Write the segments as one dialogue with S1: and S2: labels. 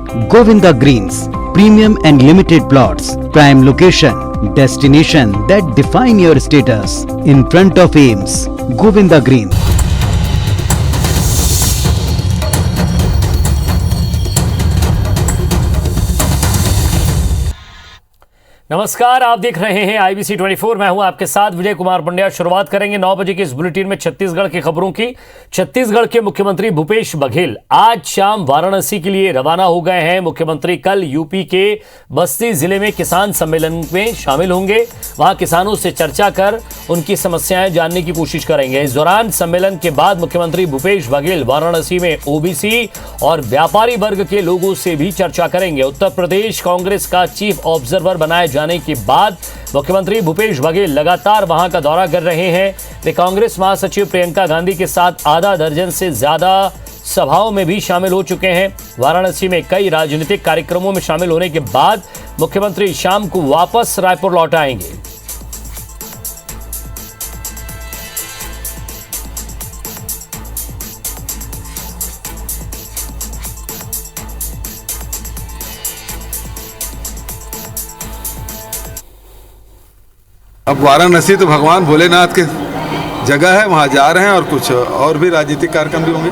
S1: Govinda Greens, premium and limited plots, prime location, destination that define your status. In front of Ames, Govinda Greens.
S2: नमस्कार, आप देख रहे हैं IBC 24। मैं हूं आपके साथ विजय कुमार पंड्या। शुरुआत करेंगे 9 बजे के इस बुलेटिन में छत्तीसगढ़ की खबरों की। छत्तीसगढ़ के मुख्यमंत्री भूपेश बघेल आज शाम वाराणसी के लिए रवाना हो गए हैं। मुख्यमंत्री कल यूपी के बस्ती जिले में किसान सम्मेलन में शामिल होंगे। वहां किसानों से चर्चा कर उनकी समस्याएं जानने की कोशिश करेंगे। इस दौरान सम्मेलन के बाद मुख्यमंत्री भूपेश बघेल वाराणसी में ओबीसी और व्यापारी वर्ग के लोगों से भी चर्चा करेंगे। उत्तर प्रदेश कांग्रेस का चीफ ऑब्जर्वर बनाए जाने के बाद मुख्यमंत्री भूपेश बघेल लगातार वहां का दौरा कर रहे हैं। वे कांग्रेस महासचिव प्रियंका गांधी के साथ आधा दर्जन से ज्यादा सभाओं में भी शामिल हो चुके हैं। वाराणसी में कई राजनीतिक कार्यक्रमों में शामिल होने के बाद मुख्यमंत्री शाम को वापस रायपुर लौट आएंगे।
S3: अब वाराणसी तो भगवान भोलेनाथ के जगह है, वहां जा रहे हैं और कुछ और भी राजनीतिक कार्यक्रम भी होंगे।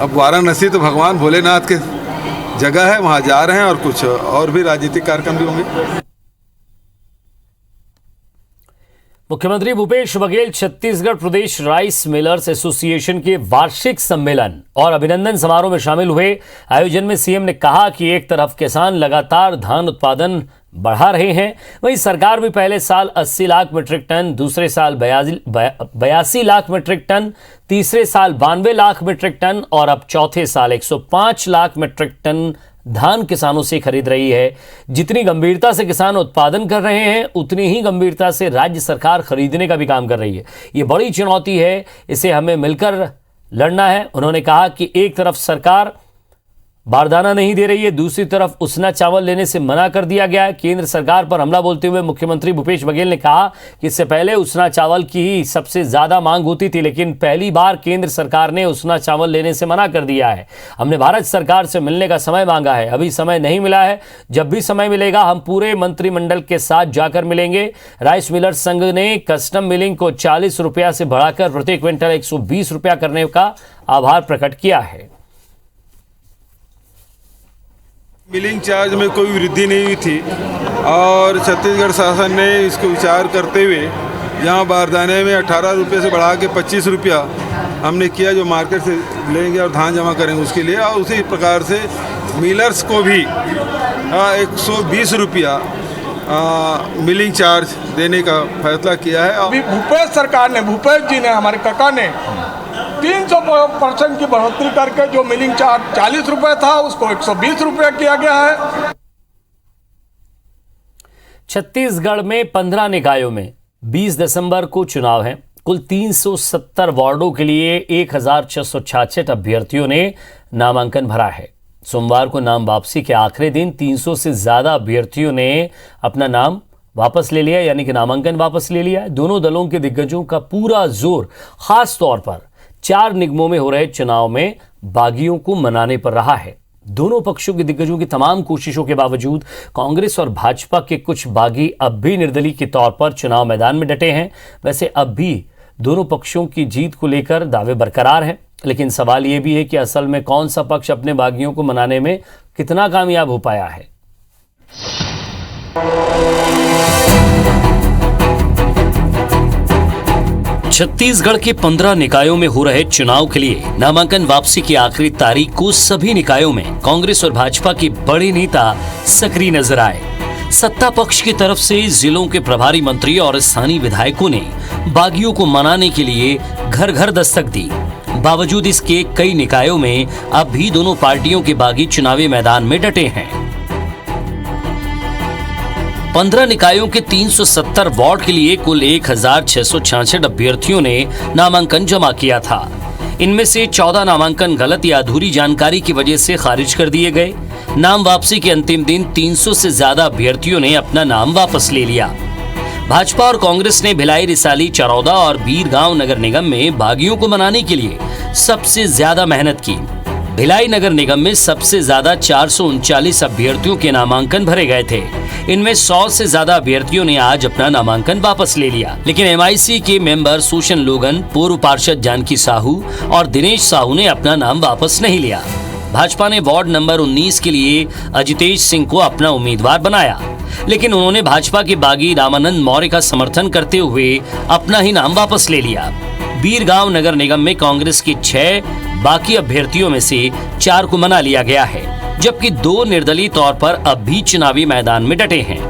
S3: अब वाराणसी तो भगवान भोलेनाथ के जगह है, वहां जा रहे हैं और कुछ और भी राजनीतिक कार्यक्रम भी होंगे।
S2: मुख्यमंत्री भूपेश बघेल छत्तीसगढ़ प्रदेश राइस मिलर्स एसोसिएशन के वार्षिक सम्मेलन और अभिनंदन समारोह में शामिल हुए। आयोजन में सीएम ने कहा कि एक तरफ किसान लगातार धान उत्पादन बढ़ा रहे हैं, वहीं सरकार भी पहले साल 80 लाख मीट्रिक टन, दूसरे साल 82 लाख मीट्रिक टन, तीसरे साल 92 लाख मीट्रिक टन और अब चौथे साल 105 लाख मीट्रिक टन धान किसानों से खरीद रही है। जितनी गंभीरता से किसान उत्पादन कर रहे हैं, उतनी ही गंभीरता से राज्य सरकार खरीदने का भी काम कर रही है। ये बड़ी चुनौती है, इसे हमें मिलकर लड़ना है। उन्होंने कहा कि एक तरफ सरकार बारदाना नहीं दे रही है, दूसरी तरफ उसना चावल लेने से मना कर दिया गया है। केंद्र सरकार पर हमला बोलते हुए मुख्यमंत्री भूपेश बघेल ने कहा कि इससे पहले उसना चावल की ही सबसे ज्यादा मांग होती थी, लेकिन पहली बार केंद्र सरकार ने उसना चावल लेने से मना कर दिया है। हमने भारत सरकार से मिलने का समय मांगा है, अभी समय नहीं मिला है। जब भी समय मिलेगा हम पूरे मंत्रिमंडल के साथ जाकर मिलेंगे। राइस मिलर्स संघ ने कस्टम मिलिंग को 40 रुपया से बढ़ाकर प्रति क्विंटल 120 रुपया करने का आभार प्रकट किया है।
S3: मिलिंग चार्ज में कोई वृद्धि नहीं हुई थी और छत्तीसगढ़ शासन ने इसको विचार करते हुए यहाँ बारदाने में 18 रुपये से बढ़ा के 25 रुपया हमने किया, जो मार्केट से लेंगे और धान जमा करेंगे उसके लिए। और उसी प्रकार से मिलर्स को भी 120 रुपया मिलिंग चार्ज देने का फैसला किया है।
S4: अभी भूपेश सरकार ने, भूपेश जी ने, हमारे काका ने 300% की बढ़ोतरी करके जो मिलिंग चार्ज 40 रुपए था उसको 120 रुपए किया गया है।
S2: छत्तीसगढ़ में 15 निकायों में 20 दिसंबर को चुनाव है। कुल 370 वार्डों के लिए 1666 अभ्यर्थियों ने नामांकन भरा है। सोमवार को नाम वापसी के आखिरी दिन 300 से ज्यादा अभ्यर्थियों ने अपना नाम वापस ले लिया, यानी कि नामांकन वापस ले लिया। दोनों दलों के दिग्गजों का पूरा जोर खास तौर पर 4 निगमों में हो रहे चुनाव में बागियों को मनाने पर रहा है। दोनों पक्षों के दिग्गजों की तमाम कोशिशों के बावजूद कांग्रेस और भाजपा के कुछ बागी अब भी निर्दलीय के तौर पर चुनाव मैदान में डटे हैं। वैसे अब भी दोनों पक्षों की जीत को लेकर दावे बरकरार हैं, लेकिन सवाल यह भी है कि असल में कौन सा पक्ष अपने बागियों को मनाने में कितना कामयाब हो पाया है। छत्तीसगढ़ के 15 निकायों में हो रहे चुनाव के लिए नामांकन वापसी की आखिरी तारीख को सभी निकायों में कांग्रेस और भाजपा के बड़े नेता सक्रिय नजर आए। सत्ता पक्ष की तरफ से जिलों के प्रभारी मंत्री और स्थानीय विधायकों ने बागियों को मनाने के लिए घर घर दस्तक दी। बावजूद इसके कई निकायों में अब भी दोनों पार्टियों के बागी चुनावी मैदान में डटे हैं। 15 निकायों के 370 वार्ड के लिए कुल 1666 अभ्यर्थियों ने नामांकन जमा किया था। इनमें से 14 नामांकन गलत या अधूरी जानकारी की वजह से खारिज कर दिए गए। नाम वापसी के अंतिम दिन 300 से ज्यादा अभ्यर्थियों ने अपना नाम वापस ले लिया। भाजपा और कांग्रेस ने भिलाई, रिसाली, चरौदा और बीरगांव नगर निगम में बागियों को मनाने के लिए सबसे ज्यादा मेहनत की। भिलाई नगर निगम में सबसे ज्यादा 439 अभ्यर्थियों के नामांकन भरे गए थे। इनमें 100 से ज्यादा अभ्यर्थियों ने आज अपना नामांकन वापस ले लिया, लेकिन एमआईसी के मेंबर सुशन लोगन, पूर्व पार्षद जानकी साहू और दिनेश साहू ने अपना नाम वापस नहीं लिया। भाजपा ने वार्ड नंबर 19 के लिए अजितेश सिंह को अपना उम्मीदवार बनाया, लेकिन उन्होंने भाजपा के बागी रामानंद मौर्य का समर्थन करते हुए अपना ही नाम वापस ले लिया। बीरगांव नगर निगम में कांग्रेस के 6 बाकी अभ्यर्थियों में से 4 को मना लिया गया है, जबकि 2 निर्दलीय तौर पर अब भी चुनावी मैदान में डटे हैं।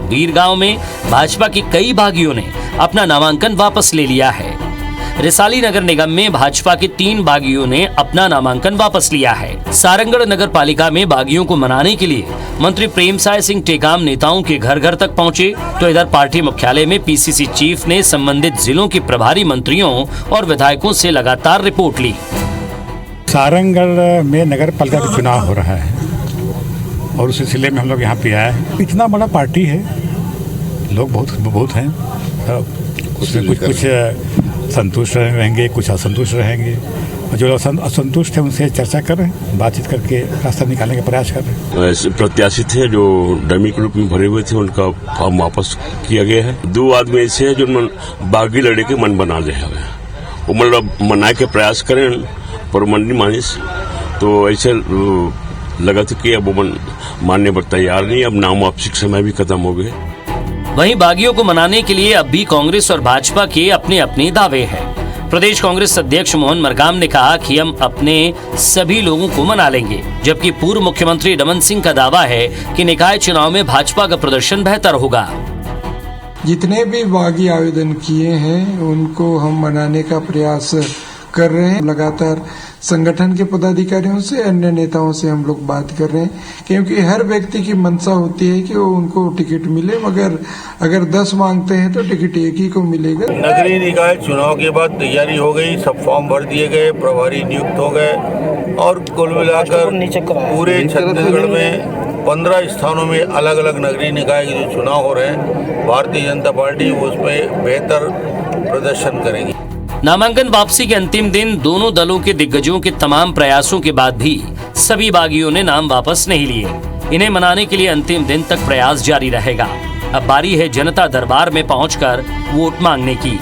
S2: बीरगांव में भाजपा के कई बागियों ने अपना नामांकन वापस ले लिया है। रिसाली नगर निगम में भाजपा के 3 बागियों ने अपना नामांकन वापस लिया है। सारंगढ़ नगर पालिका में बागियों को मनाने के लिए मंत्री प्रेमसाय सिंह टेकाम नेताओं के घर घर तक पहुंचे, तो इधर पार्टी मुख्यालय में पीसीसी चीफ ने संबंधित जिलों के प्रभारी मंत्रियों और विधायकों से लगातार रिपोर्ट ली।
S5: सारंगढ़ में नगर पालिका का चुनाव हो रहा है और उस सिलसिले में हम लोग यहाँ पे आए हैं। इतना बड़ा पार्टी है, लोग बहुत हैं, उसमें कुछ संतुष्ट रहेंगे, कुछ असंतुष्ट रहेंगे, और जो लोग असंतुष्ट हैं उनसे चर्चा कर रहे हैं, बातचीत करके रास्ता निकालने का प्रयास कर रहे हैं।
S6: ऐसे प्रत्याशी थे जो डमी के रूप में भरे हुए थे, उनका फॉर्म वापस किया गया है। 2 आदमी ऐसे हैं जो बागी लड़े के मन बना रहे हैं, वो मतलब मनाए के प्रयास करें पर मन नहीं मानिस, तो ऐसे लगा था कि अब वो मानने पर तैयार नहीं। अब नाम वापसी के समय भी खत्म हो गए।
S2: वहीं बागियों को मनाने के लिए अब भी कांग्रेस और भाजपा के अपने अपने दावे हैं। प्रदेश कांग्रेस अध्यक्ष मोहन मरकाम ने कहा कि हम अपने सभी लोगों को मना लेंगे, जबकि पूर्व मुख्यमंत्री रमन सिंह का दावा है कि निकाय चुनाव में भाजपा का प्रदर्शन बेहतर होगा।
S7: जितने भी बागी आवेदन किए हैं उनको हम मनाने का प्रयास कर रहे हैं। लगातार संगठन के पदाधिकारियों से, अन्य नेताओं से हम लोग बात कर रहे हैं, क्योंकि हर व्यक्ति की मंशा होती है कि वो उनको टिकट मिले, मगर अगर 10 मांगते हैं तो टिकट एक ही को मिलेगा।
S8: नगरीय निकाय चुनाव के बाद तैयारी हो गई, सब फॉर्म भर दिए गए, प्रभारी नियुक्त हो गए और कुल मिलाकर पूरे छत्तीसगढ़ में 15 स्थानों में अलग अलग नगरीय निकाय के जो चुनाव हो रहे हैं, भारतीय जनता पार्टी उसमें बेहतर प्रदर्शन करेगी।
S2: नामांकन वापसी के अंतिम दिन दोनों दलों के दिग्गजों के तमाम प्रयासों के बाद भी सभी बागियों ने नाम वापस नहीं लिए। इन्हें मनाने के लिए अंतिम दिन तक प्रयास जारी रहेगा। अब बारी है जनता दरबार में पहुंचकर वोट मांगने की।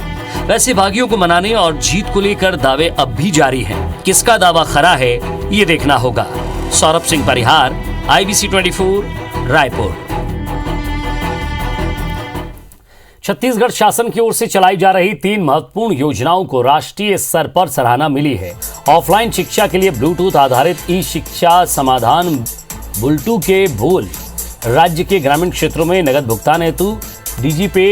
S2: वैसे बागियों को मनाने और जीत को लेकर दावे अब भी जारी हैं। किसका दावा खरा है ये देखना होगा। सौरभ सिंह परिहार, IBC 24, रायपुर। छत्तीसगढ़ शासन की ओर से चलाई जा रही 3 महत्वपूर्ण योजनाओं को राष्ट्रीय स्तर पर सराहना मिली है। ऑफलाइन शिक्षा के लिए ब्लूटूथ आधारित ई शिक्षा समाधान बुलटू के बोल राज्य के ग्रामीण क्षेत्रों में नगद भुगतान हेतु डीजीपे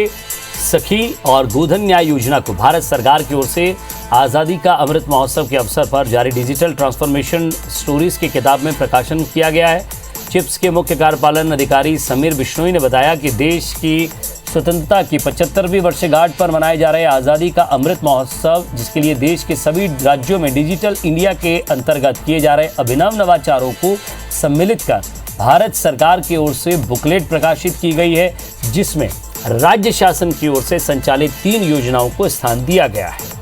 S2: सखी और गोधन न्याय योजना को भारत सरकार की ओर से आज़ादी का अमृत महोत्सव के अवसर पर जारी डिजिटल ट्रांसफॉर्मेशन स्टोरीज की किताब में प्रकाशन किया गया है। चिप्स के मुख्य कार्यपालन अधिकारी समीर बिश्नोई ने बताया कि देश की स्वतंत्रता की 75वीं वर्षगांठ पर मनाए जा रहे आज़ादी का अमृत महोत्सव, जिसके लिए देश के सभी राज्यों में डिजिटल इंडिया के अंतर्गत किए जा रहे अभिनव नवाचारों को सम्मिलित कर भारत सरकार की ओर से बुकलेट प्रकाशित की गई है, जिसमें राज्य शासन की ओर से संचालित 3 योजनाओं को स्थान दिया गया है।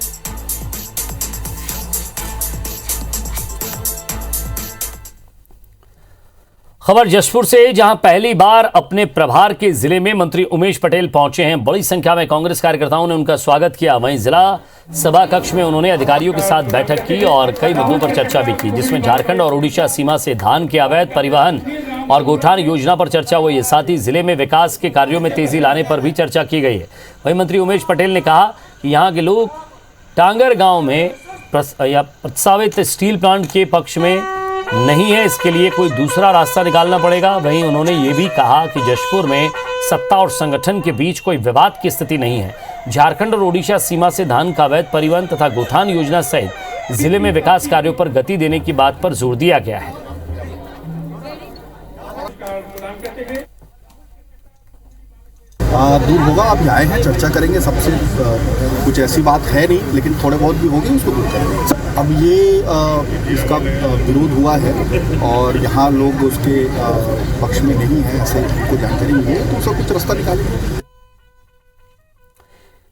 S2: खबर जशपुर से, जहां पहली बार अपने प्रभार के जिले में मंत्री उमेश पटेल पहुंचे हैं। बड़ी संख्या में कांग्रेस कार्यकर्ताओं ने उनका स्वागत किया। वहीं जिला सभा कक्ष में उन्होंने अधिकारियों के साथ बैठक की और कई मुद्दों पर चर्चा भी की, जिसमें झारखंड और उड़ीसा सीमा से धान के अवैध परिवहन और गोठान योजना पर चर्चा हुई है। साथ ही जिले में विकास के कार्यों में तेजी लाने पर भी चर्चा की गई है। वहीं मंत्री उमेश पटेल ने कहा कि यहाँ के लोग टांगर गाँव में प्रस्तावित स्टील प्लांट के पक्ष में नहीं है, इसके लिए कोई दूसरा रास्ता निकालना पड़ेगा। वहीं उन्होंने ये भी कहा कि जशपुर में सत्ता और संगठन के बीच कोई विवाद की स्थिति नहीं है। झारखंड और ओडिशा सीमा से धान का अवैध परिवहन तथा गोठान योजना सहित जिले में विकास कार्यों पर गति देने की बात पर जोर दिया गया है।
S9: दूर होगा, आप आए हैं, चर्चा करेंगे सबसे। कुछ ऐसी बात है नहीं, लेकिन थोड़े बहुत भी होगी, उसको दूर करेंगे। अब ये इसका विरोध हुआ है और यहाँ लोग उसके पक्ष में नहीं है, ऐसे को जानकारी मिली है, तो उसका कुछ रास्ता निकालेंगे।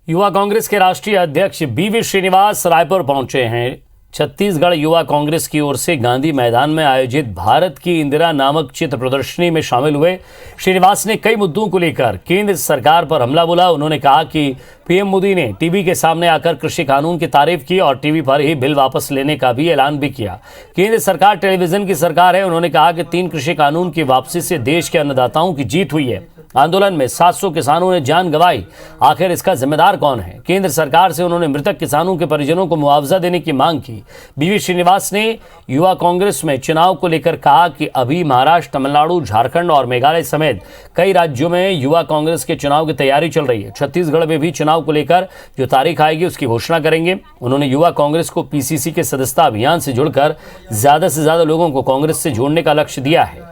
S2: युवा कांग्रेस के राष्ट्रीय अध्यक्ष BV श्रीनिवास रायपुर पहुंचे हैं। छत्तीसगढ़ युवा कांग्रेस की ओर से गांधी मैदान में आयोजित भारत की इंदिरा नामक चित्र प्रदर्शनी में शामिल हुए श्रीनिवास ने कई मुद्दों को लेकर केंद्र सरकार पर हमला बोला। उन्होंने कहा कि पीएम मोदी ने टीवी के सामने आकर कृषि कानून की तारीफ की और टीवी पर ही बिल वापस लेने का भी ऐलान भी किया। केंद्र सरकार टेलीविजन की सरकार है। उन्होंने कहा कि 3 कृषि कानून की वापसी से देश के अन्नदाताओं की जीत हुई है। आंदोलन में 700 किसानों ने जान गंवाई। आखिर इसका जिम्मेदार कौन है? केंद्र सरकार से उन्होंने मृतक किसानों के परिजनों को मुआवजा देने की मांग की। बीवी श्रीनिवास ने युवा कांग्रेस में चुनाव को लेकर कहा कि अभी महाराष्ट्र, तमिलनाडु, झारखंड और मेघालय समेत कई राज्यों में युवा कांग्रेस के चुनाव की तैयारी चल रही है। छत्तीसगढ़ में भी चुनाव को लेकर जो तारीख आएगी उसकी घोषणा करेंगे। उन्होंने युवा कांग्रेस को पीसीसी के सदस्यता अभियान से जुड़कर ज्यादा से ज्यादा लोगों को कांग्रेस से जोड़ने का लक्ष्य दिया है।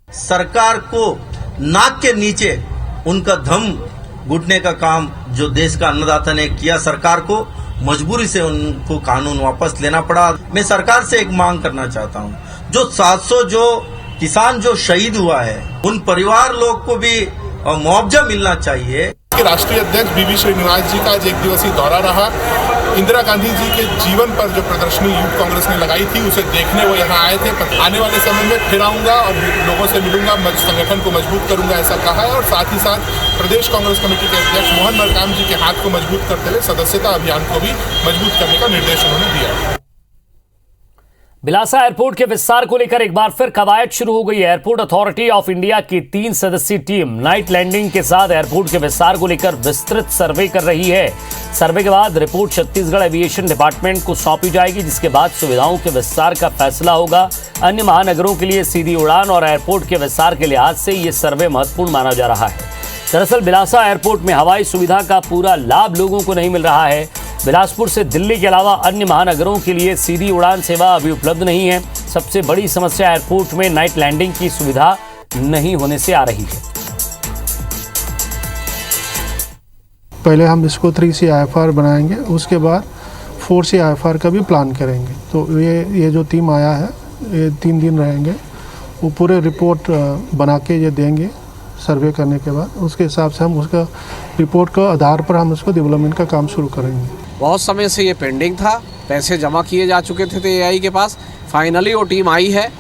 S10: सरकार को नाक के नीचे उनका दम घुटने का काम जो देश का अन्नदाता ने किया, सरकार को मजबूरी से उनको कानून वापस लेना पड़ा। मैं सरकार से एक मांग करना चाहता हूं, जो 700 जो किसान जो शहीद हुआ है उन परिवार लोग को भी मुआवजा मिलना चाहिए।
S11: राष्ट्रीय अध्यक्ष बीवी श्रीनिवास जी का आज 1 दिवसीय दौरा रहा। इंदिरा गांधी जी के जीवन पर जो प्रदर्शनी यूथ कांग्रेस ने लगाई थी उसे देखने वो यहाँ आए थे। आने वाले समय में फिर आऊंगा और लोगों से मिलूंगा, संगठन को मजबूत करूंगा, ऐसा कहा है। और साथ ही साथ प्रदेश कांग्रेस कमेटी के अध्यक्ष मोहन मरकाम जी के हाथ को मजबूत करते हुए सदस्यता अभियान को भी मजबूत करने का निर्देश उन्होंने दिया है।
S2: बिलासा एयरपोर्ट के विस्तार को लेकर एक बार फिर कवायद शुरू हो गई है। एयरपोर्ट अथॉरिटी ऑफ इंडिया की 3 सदस्यीय टीम नाइट लैंडिंग के साथ एयरपोर्ट के विस्तार को लेकर विस्तृत सर्वे कर रही है। सर्वे के बाद रिपोर्ट छत्तीसगढ़ एविएशन डिपार्टमेंट को सौंपी जाएगी, जिसके बाद सुविधाओं के विस्तार का फैसला होगा। अन्य महानगरों के लिए सीधी उड़ान और एयरपोर्ट के विस्तार के लिहाज से ये सर्वे महत्वपूर्ण माना जा रहा है। दरअसल बिलासा एयरपोर्ट में हवाई सुविधा का पूरा लाभ लोगों को नहीं मिल रहा है। बिलासपुर से दिल्ली के अलावा अन्य महानगरों के लिए सीधी उड़ान सेवा अभी उपलब्ध नहीं है। सबसे बड़ी समस्या एयरपोर्ट में नाइट लैंडिंग की सुविधा नहीं होने से आ रही है।
S12: पहले हम इसको 3C IFR बनाएंगे, उसके बाद 4C IFR का भी प्लान करेंगे। तो ये जो टीम आया है ये 3 दिन रहेंगे, वो पूरे रिपोर्ट बना के ये देंगे सर्वे करने के बाद। उसके हिसाब से हम उसका रिपोर्ट के आधार पर हम उसको डेवलपमेंट का काम शुरू करेंगे।
S13: बहुत समय से ये पेंडिंग था, पैसे जमा किए जा चुके थे AI के पास। फाइनली वो टीम आई है।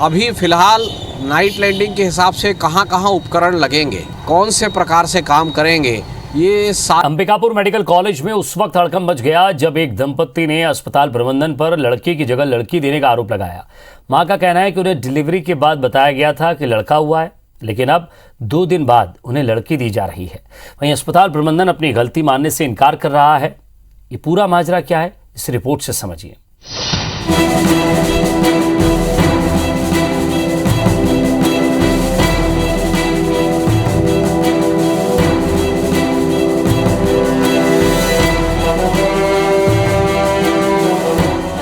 S13: अभी फ़िलहाल नाइट लैंडिंग के हिसाब से कहाँ कहाँ उपकरण लगेंगे, कौन से प्रकार से काम करेंगे, ये
S2: अंबिकापुर मेडिकल कॉलेज में उस वक्त हड़कंप मच गया जब एक दंपत्ति ने अस्पताल प्रबंधन पर लड़के की जगह लड़की देने का आरोप लगाया। मां का कहना है कि उन्हें डिलीवरी के बाद बताया गया था कि लड़का हुआ है, लेकिन अब 2 दिन बाद उन्हें लड़की दी जा रही है। वहीं अस्पताल प्रबंधन अपनी गलती मानने से इनकार कर रहा है। ये पूरा माजरा क्या है, इस रिपोर्ट से समझिए।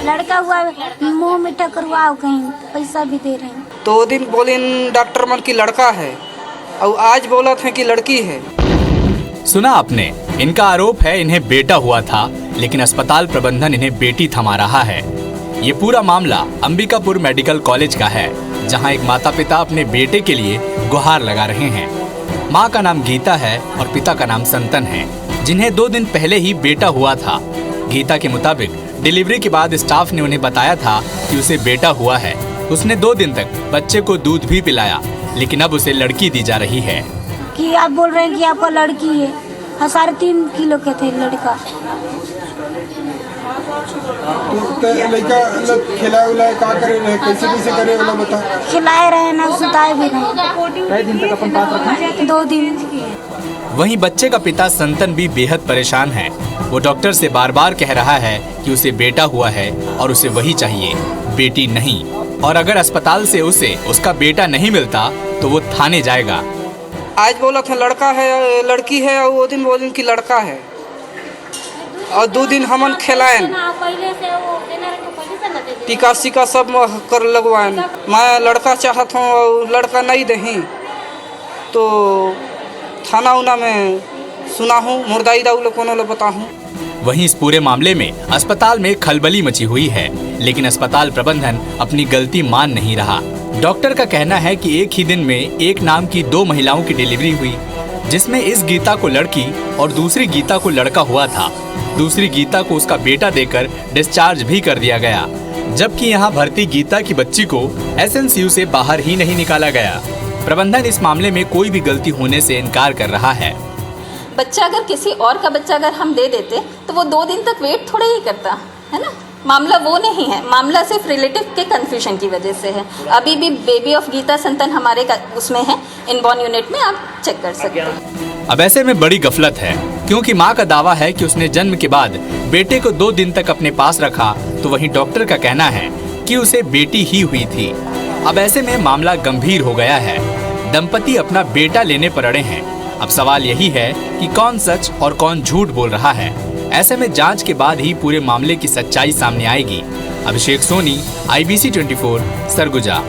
S14: लड़का हुआ, मुंह मीठा करवाओ, कहीं पैसा भी दे रहे हैं।
S15: 2 दिन बोले डॉक्टर मन की लड़का है और आज बोला था कि लड़की है।
S16: सुना आपने, इनका आरोप है इन्हें बेटा हुआ था, लेकिन अस्पताल प्रबंधन इन्हें बेटी थमा रहा है। ये पूरा मामला अंबिकापुर मेडिकल कॉलेज का है, जहां एक माता पिता अपने बेटे के लिए गुहार लगा रहे हैं। मां का नाम गीता है और पिता का नाम संतन है, जिन्हें 2 दिन पहले ही बेटा हुआ था। गीता के मुताबिक डिलीवरी के बाद स्टाफ ने उन्हें बताया था कि उसे बेटा हुआ है। उसने 2 दिन तक बच्चे को दूध भी पिलाया, लेकिन अब उसे लड़की दी जा रही है।
S14: कि आप बोल रहे हैं कि आपका लड़की है, 3.5 किलो के थे लड़का।
S7: लड़का खिलाए उलाए का करे रहे, कैसे करे वाला बता।
S14: खिलाए रहे ना, सुताए भी नहीं।
S15: कई दिन तक अपन पास रखा?
S14: 2 दिन।
S16: वहीं बच्चे का पिता संतन भी बेहद परेशान है। वो डॉक्टर से बार बार कह रहा है कि उसे बेटा हुआ है और उसे वही चाहिए, बेटी नहीं। और अगर अस्पताल से उसे उसका बेटा नहीं मिलता तो वो थाने जाएगा।
S15: आज बोला था लड़का है, लड़की है, और वो दिन की लड़का है। और 2 दिन हमन खिलाएं, टीका सीका सब कर लगवाएं। मैं लड़का चाहत हूँ और लड़का नहीं दही, तो थाना उना में सुना हूँ, मुर्दाई दाऊ कोनो लो बता हूँ।
S16: वहीं इस पूरे मामले में अस्पताल में खलबली मची हुई है, लेकिन अस्पताल प्रबंधन अपनी गलती मान नहीं रहा। डॉक्टर का कहना है कि एक ही दिन में एक नाम की 2 महिलाओं की डिलीवरी हुई, जिसमें इस गीता को लड़की और दूसरी गीता को लड़का हुआ था। दूसरी गीता को उसका बेटा देकर डिस्चार्ज भी कर दिया गया, जबकि यहाँ भर्ती गीता की बच्ची को एसएनसीयू से बाहर ही नहीं निकाला गया। प्रबंधन इस मामले में कोई भी गलती होने से इनकार कर रहा है।
S17: बच्चा अगर किसी और का बच्चा अगर हम दे देते तो वो 2 दिन तक वेट थोड़ा ही करता है ना। मामला वो नहीं है, मामला सिर्फ रिलेटिव के कंफ्यूजन की वजह से है। अभी भी बेबी ऑफ गीता संतन हमारे उसमें है, इनबॉर्न यूनिट में, आप चेक कर सकते हैं।
S16: अब ऐसे में बड़ी गफलत है, क्योंकि मां का दावा है कि उसने जन्म के बाद बेटे को 2 दिन तक अपने पास रखा, तो वहीं डॉक्टर का कहना है कि उसे बेटी ही हुई थी। अब ऐसे में मामला गंभीर हो गया है। दंपति अपना बेटा लेने पर अड़े हैं। अब सवाल यही है कि कौन सच और कौन झूठ बोल रहा है। ऐसे में जांच के बाद ही पूरे मामले की सच्चाई सामने आएगी। अभिषेक सोनी, IBC 24, सरगुजा।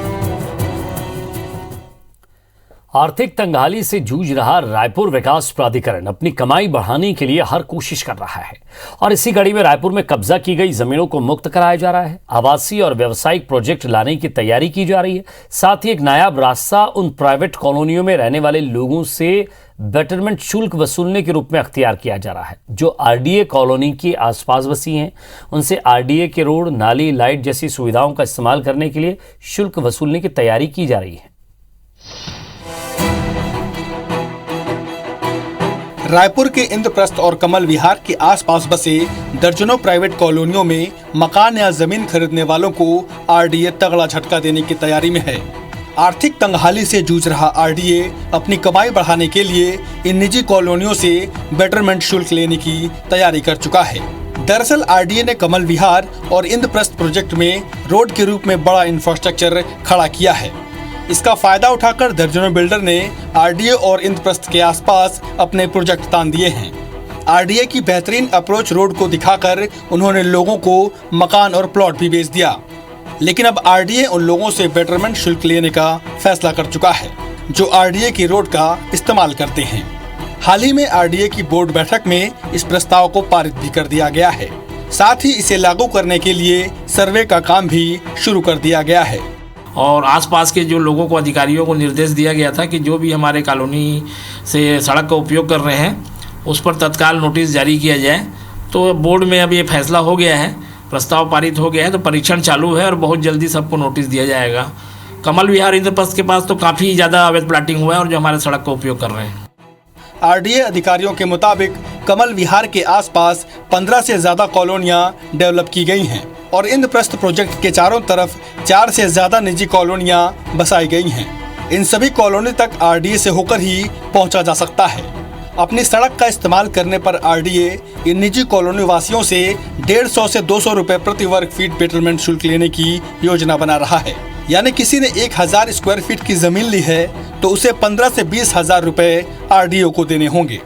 S2: आर्थिक तंगहाली से जूझ रहा रायपुर विकास प्राधिकरण अपनी कमाई बढ़ाने के लिए हर कोशिश कर रहा है और इसी कड़ी में रायपुर में कब्जा की गई जमीनों को मुक्त कराया जा रहा है। आवासीय और व्यावसायिक प्रोजेक्ट लाने की तैयारी की जा रही है। साथ ही एक नायाब रास्ता उन प्राइवेट कॉलोनियों में रहने वाले लोगों से बेटरमेंट शुल्क वसूलने के रूप में अख्तियार किया जा रहा है, जो RDA कॉलोनी के आसपास बसी हैं। उनसे RDA के रोड, नाली, लाइट जैसी सुविधाओं का इस्तेमाल करने के लिए शुल्क वसूलने की तैयारी की जा रही है।
S18: रायपुर के इंद्रप्रस्थ और कमल विहार के आसपास बसे दर्जनों प्राइवेट कॉलोनियों में मकान या जमीन खरीदने वालों को RDA तगड़ा झटका देने की तैयारी में है। आर्थिक तंगहाली से जूझ रहा RDA अपनी कमाई बढ़ाने के लिए इन निजी कॉलोनियों से बेटरमेंट शुल्क लेने की तैयारी कर चुका है। दरअसल RDA ने कमल विहार और इंद्रप्रस्थ प्रोजेक्ट में रोड के रूप में बड़ा इंफ्रास्ट्रक्चर खड़ा किया है। इसका फायदा उठाकर दर्जनों बिल्डर ने RDA और इंद्रप्रस्थ के आसपास अपने प्रोजेक्ट तान दिए हैं। RDA की बेहतरीन अप्रोच रोड को दिखाकर उन्होंने लोगों को मकान और प्लॉट भी बेच दिया, लेकिन अब RDA उन लोगों से बेटरमेंट शुल्क लेने का फैसला कर चुका है, जो RDA की रोड का इस्तेमाल करते हैं। हाल ही में RDA की बोर्ड बैठक में इस प्रस्ताव को पारित भी कर दिया गया है। साथ ही इसे लागू करने के लिए सर्वे का काम भी शुरू कर दिया गया है।
S19: और आसपास के जो लोगों को, अधिकारियों को निर्देश दिया गया था कि जो भी हमारे कॉलोनी से सड़क का उपयोग कर रहे हैं उस पर तत्काल नोटिस जारी किया जाए। तो बोर्ड में अब ये फैसला हो गया है, प्रस्ताव पारित हो गया है, तो परीक्षण चालू है और बहुत जल्दी सबको नोटिस दिया जाएगा। कमल विहार इंद्रप्रस्थ के पास तो काफ़ी ज़्यादा अवैध प्लाटिंग हुआ है और जो हमारे सड़क का उपयोग कर रहे हैं।
S18: RDA अधिकारियों के मुताबिक कमल विहार के आसपास 15 से ज्यादा कॉलोनियां डेवलप की गई हैं और इंद्रप्रस्थ प्रोजेक्ट के चारों तरफ 4 से ज्यादा निजी कॉलोनियां बसाई गई हैं। इन सभी कॉलोनी तक RDA से होकर ही पहुंचा जा सकता है। अपनी सड़क का इस्तेमाल करने पर RDA इन निजी कॉलोनी वासियों से 150 से 200 रुपए प्रति वर्ग फीट बेटरमेंट शुल्क लेने की योजना बना रहा है। यानी किसी ने 1000 स्क्वायर फीट की जमीन ली है तो उसे 15 से 20 हजार रुपए RDA को देने होंगे।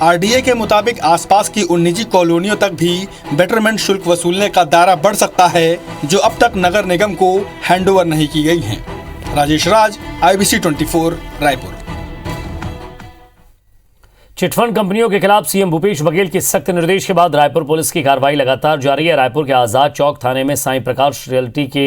S18: RDA के मुताबिक आसपास की उन निजी कॉलोनियों तक भी बेटरमेंट शुल्क वसूलने का दायरा बढ़ सकता है, जो अब तक नगर निगम को हैंडओवर नहीं की गई हैं। राजेश राज, IBC 24, रायपुर।
S2: चिटफंड कंपनियों के खिलाफ सीएम भूपेश बघेल के सख्त निर्देश के बाद रायपुर पुलिस की कार्रवाई लगातार जारी है। रायपुर के आजाद चौक थाने में साईं प्रकाश रियल्टी के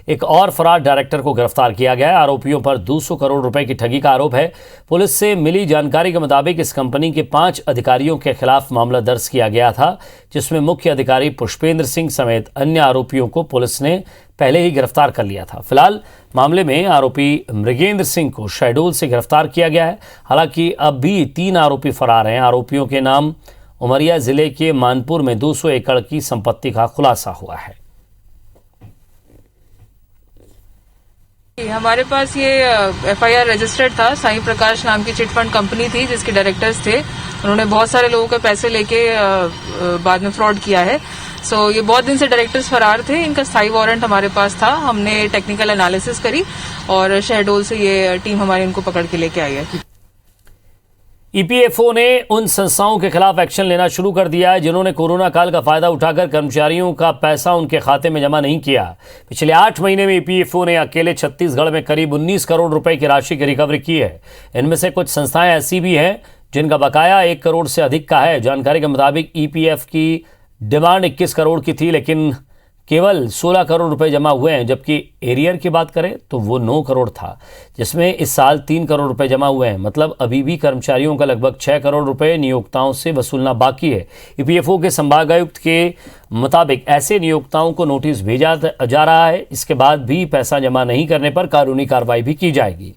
S2: एक और फरार डायरेक्टर को गिरफ्तार किया गया है। आरोपियों पर 200 करोड़ रुपए की ठगी का आरोप है। पुलिस से मिली जानकारी के मुताबिक इस कंपनी के 5 अधिकारियों के खिलाफ मामला दर्ज किया गया था, जिसमें मुख्य अधिकारी पुष्पेंद्र सिंह समेत अन्य आरोपियों को पुलिस ने पहले ही गिरफ्तार कर लिया था। फिलहाल मामले में आरोपी मृगेंद्र सिंह को शहडोल से गिरफ्तार किया गया है। हालांकि अब भी 3 आरोपी फरार हैं। आरोपियों के नाम उमरिया जिले के मानपुर में 200 एकड़ की संपत्ति का खुलासा हुआ है।
S20: हमारे पास ये FIR रजिस्टर्ड था। साईं प्रकाश नाम की चिटफंड कंपनी थी जिसके डायरेक्टर्स थे। उन्होंने बहुत सारे लोगों के पैसे लेके बाद में फ्रॉड किया है। ये बहुत दिन से डायरेक्टर्स फरार थे। इनका स्थायी वारंट हमारे पास था। हमने टेक्निकल एनालिसिस करी और शहडोल से ये टीम हमारी इनको पकड़ के लेके आई है।
S2: EPFO ने उन संस्थाओं के खिलाफ एक्शन लेना शुरू कर दिया है जिन्होंने कोरोना काल का फायदा उठाकर कर्मचारियों का पैसा उनके खाते में जमा नहीं किया। पिछले 8 महीने में EPFO ने अकेले छत्तीसगढ़ में करीब 19 करोड़ रुपए की राशि की रिकवरी की है। इनमें से कुछ संस्थाएं ऐसी भी हैं जिनका बकाया 1 करोड़ से अधिक का है। जानकारी के मुताबिक EPF की डिमांड 21 करोड़ की थी, लेकिन केवल 16 करोड़ रुपए जमा हुए हैं, जबकि एरियर की बात करें तो वो 9 करोड़ था, जिसमें इस साल 3 करोड़ रुपए जमा हुए हैं। मतलब अभी भी कर्मचारियों का लगभग 6 करोड़ रुपए नियोक्ताओं से वसूलना बाकी है। ईपीएफओ के संभागायुक्त के मुताबिक ऐसे नियोक्ताओं को नोटिस भेजा जा रहा है। इसके बाद भी पैसा जमा नहीं करने पर कानूनी कार्रवाई भी की जाएगी।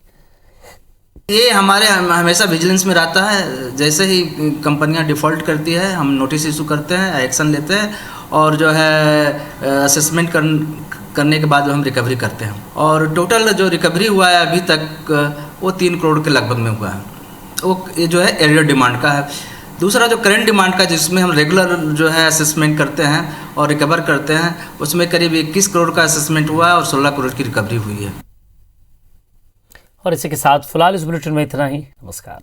S21: ये हमारे हमेशा विजिलेंस में रहता है। जैसे ही कंपनियां डिफ़ॉल्ट करती है हम नोटिस इशू करते हैं, एक्शन लेते हैं और जो है असेसमेंट करने के बाद जो हम रिकवरी करते हैं। और टोटल जो रिकवरी हुआ है अभी तक वो 3 करोड़ के लगभग में हुआ है। वो ये जो है एरियर डिमांड का है। दूसरा जो करंट डिमांड का, जिसमें हम रेगुलर जो है असेसमेंट करते हैं और रिकवर करते हैं, उसमें करीब 21 करोड़ का असेसमेंट हुआ है और 16 करोड़ की रिकवरी हुई है।
S2: और इसी के साथ फिलहाल इस बुलेटिन में इतना ही। नमस्कार।